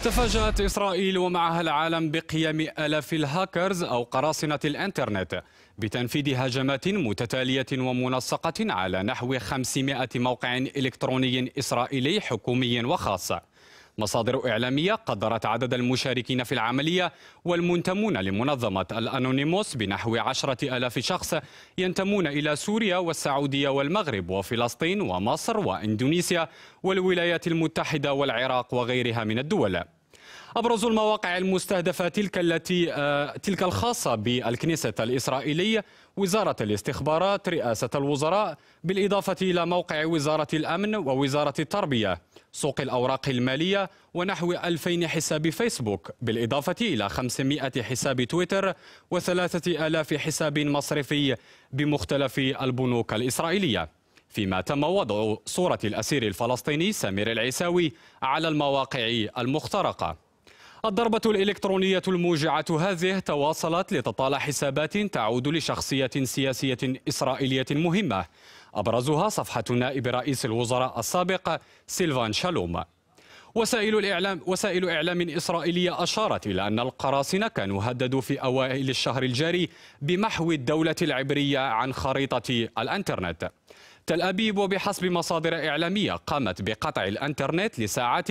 تفاجأت إسرائيل ومعها العالم بقيام آلاف الهاكرز أو قراصنة الإنترنت بتنفيذ هجمات متتالية ومنسقة على نحو 500 موقع إلكتروني إسرائيلي حكومي وخاص. مصادر إعلامية قدرت عدد المشاركين في العملية والمنتمون لمنظمة الأنونيموس بنحو 10,000 شخص ينتمون إلى سوريا والسعودية والمغرب وفلسطين ومصر وإندونيسيا والولايات المتحدة والعراق وغيرها من الدول. أبرز المواقع المستهدفة تلك الخاصة بالكنيسة الإسرائيلية، وزارة الاستخبارات، رئاسة الوزراء، بالإضافة إلى موقع وزارة الأمن ووزارة التربية، سوق الأوراق المالية، ونحو 2000 حساب فيسبوك، بالإضافة إلى 500 حساب تويتر و3000 حساب مصرفي بمختلف البنوك الإسرائيلية. فيما تم وضع صورة الأسير الفلسطيني سمير العيساوي على المواقع المخترقة. الضربة الإلكترونية الموجعة هذه تواصلت لتطال حسابات تعود لشخصية سياسية إسرائيلية مهمة، أبرزها صفحة نائب رئيس الوزراء السابق سيلفان شالوم. وسائل إعلام إسرائيلية أشارت إلى أن القراصنة كانوا هددوا في أوائل الشهر الجاري بمحو الدولة العبرية عن خريطة الإنترنت. تل أبيب وبحسب مصادر إعلامية قامت بقطع الإنترنت لساعات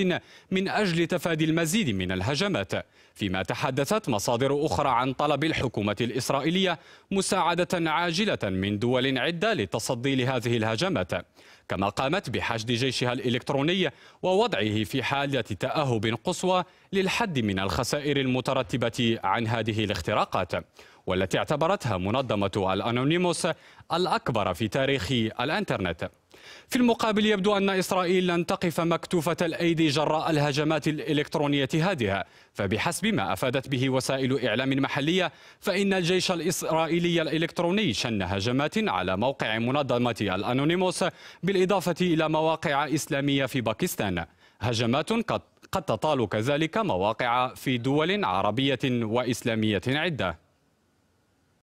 من أجل تفادي المزيد من الهجمات، فيما تحدثت مصادر أخرى عن طلب الحكومة الإسرائيلية مساعدة عاجلة من دول عدة للتصدي لهذه الهجمات، كما قامت بحشد جيشها الإلكتروني ووضعه في حالة تأهب قصوى للحد من الخسائر المترتبة عن هذه الاختراقات، والتي اعتبرتها منظمة الأنونيموس الأكبر في تاريخ الإنترنت. في المقابل يبدو أن إسرائيل لن تقف مكتوفة الأيدي جراء الهجمات الإلكترونية هذه، فبحسب ما أفادت به وسائل إعلام محلية فإن الجيش الإسرائيلي الإلكتروني شن هجمات على موقع منظمة الأنونيموس بالإضافة إلى مواقع إسلامية في باكستان، هجمات قد تطال كذلك مواقع في دول عربية وإسلامية عدة.